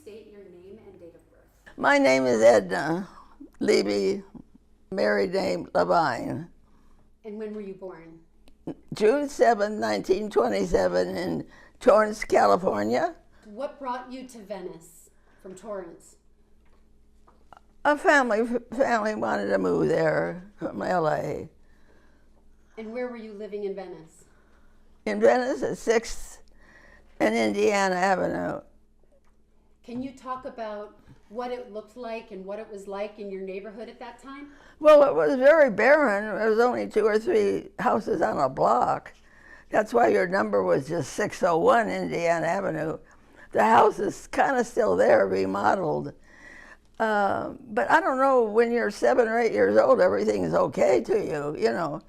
state your name and date of birth? My name is Edna Levine, married name Levine. And when were you born? June 7, 1927 in Torrance, California. What brought you to Venice from Torrance? A family wanted to move there from LA. And where were you living in Venice? In Venice at 6th and Indiana Avenue. Can you talk about what it looked like and what it was like in your neighborhood at that time? Well, it was very barren. There was only 2 or 3 houses on a block. That's why your number was just 601 Indiana Avenue. The house is kind of still there, remodeled. But I don't know, when you're 7 or 8 years old, everything's okay to you, you know.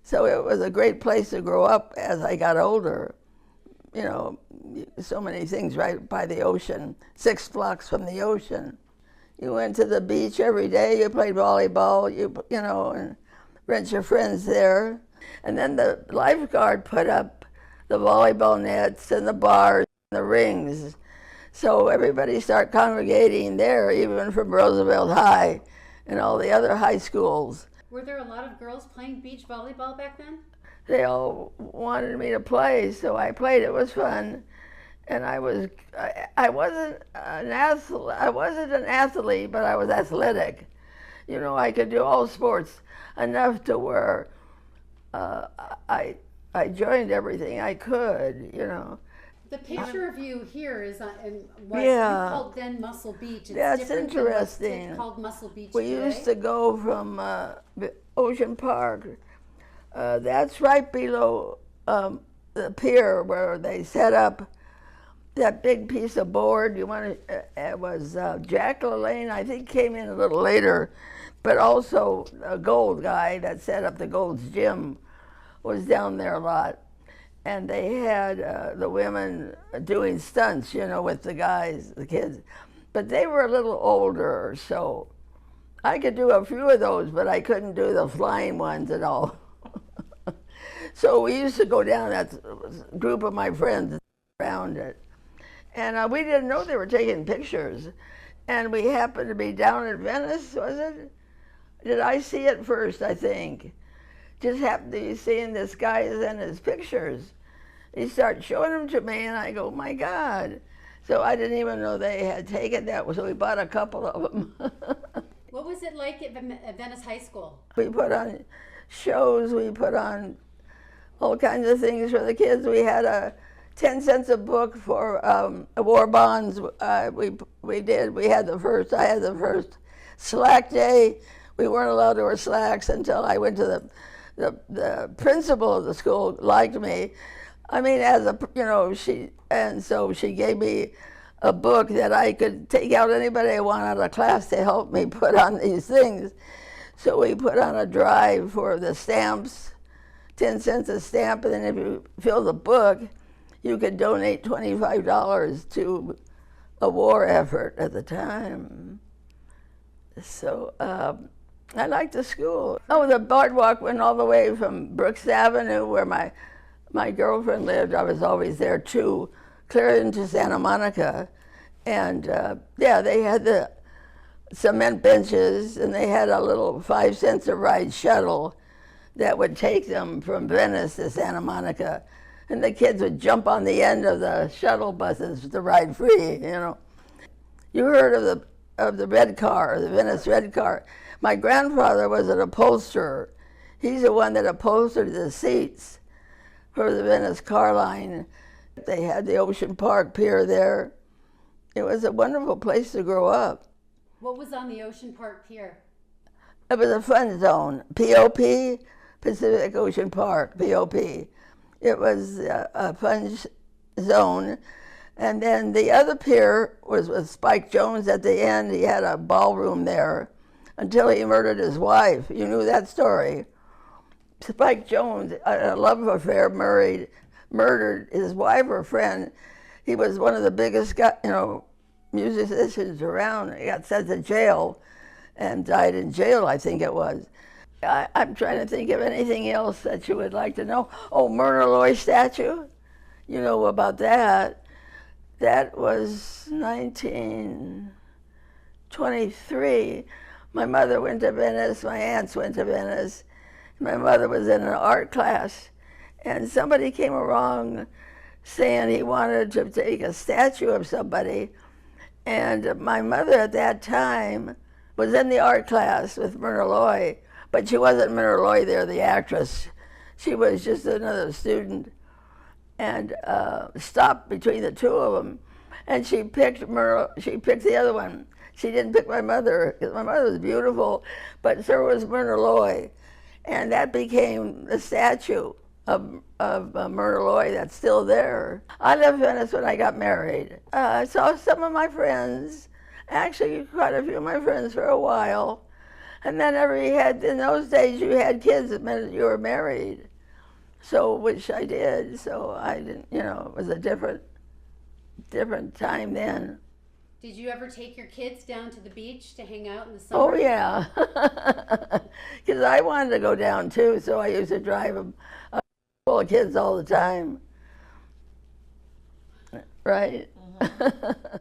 So it was a great place to grow up as I got older. You know, so many things right by the ocean, 6 blocks from the ocean. You went to the beach every day, you played volleyball, you know, and rent your friends there. And then the lifeguard put up the volleyball nets and the bars and the rings. So everybody started congregating there, even from Roosevelt High and all the other high schools. Were there a lot of girls playing beach volleyball back then? They all wanted me to play, so I played. It was fun. And I wasn't an athlete, but I was athletic. You know, I could do all sports enough to where I joined everything I could, you know. The picture of you here is in what Yeah. you called then Muscle Beach. It's That's different than what's interesting. called Muscle Beach We today. used to go from Ocean Park. That's right below the pier where they set up that big piece of board. It was Jack LaLanne, I think, came in a little later, but also a Gold guy that set up the Gold's Gym was down there a lot. And they had the women doing stunts, you know, with the guys, the kids. But they were a little older, so I could do a few of those, but I couldn't do the flying ones at all. So we used to go down, that group of my friends around it. And we didn't know they were taking pictures. And we happened to be down in Venice, was it? Did I see it first, I think? Just happened to be seeing this guy in his pictures. He started showing them to me, and I go, my God. So I didn't even know they had taken that, so we bought a couple of them. What was it like at Venice High School? We put on shows, we put on all kinds of things for the kids. We had 10 cents a book for war bonds. We did. I had the first slack day. We weren't allowed to wear slacks until I went to the principal of the school liked me. I mean, so she gave me a book that I could take out anybody I want out of class to help me put on these things. So we put on a drive for the stamps, 10 cents a stamp, and then if you fill the book, you could donate $25 to a war effort at the time. So I liked the school. Oh, the boardwalk went all the way from Brooks Avenue, where my girlfriend lived. I was always there too, clear into Santa Monica. And yeah, they had the cement benches, and they had a little 5 cents a ride shuttle that would take them from Venice to Santa Monica. And the kids would jump on the end of the shuttle buses to ride free, you know. You heard of the red car, the Venice red car. My grandfather was an upholsterer. He's the one that upholstered the seats for the Venice car line. They had the Ocean Park Pier there. It was a wonderful place to grow up. What was on the Ocean Park Pier? It was a fun zone, POP, Pacific Ocean Park, POP. It was a fun zone. And then the other pier was with Spike Jones at the end. He had a ballroom there until he murdered his wife. You knew that story. Spike Jones, a love affair, murdered his wife or friend. He was one of the biggest, musicians around. He got sent to jail and died in jail, I think it was. I'm trying to think of anything else that you would like to know. Oh, Myrna Loy statue. You know about that. That was 1923. My mother went to Venice, my aunts went to Venice. My mother was in an art class, and somebody came along saying he wanted to take a statue of somebody. And my mother at that time was in the art class with Myrna Loy, but she wasn't Myrna Loy there, the actress. She was just another student, and stopped between the two of them. And she picked the other one. She didn't pick my mother, because my mother was beautiful, but so was Myrna Loy. And that became the statue of Myrna Loy that's still there. I left Venice when I got married. I saw some of my friends, actually quite a few of my friends for a while. And then in those days you had kids that meant you were married. So, which I did, so I didn't, it was a different time then. Did you ever take your kids down to the beach to hang out in the summer? Oh, yeah. Because I wanted to go down, too, so I used to drive them full of kids all the time. Right? Mm-hmm.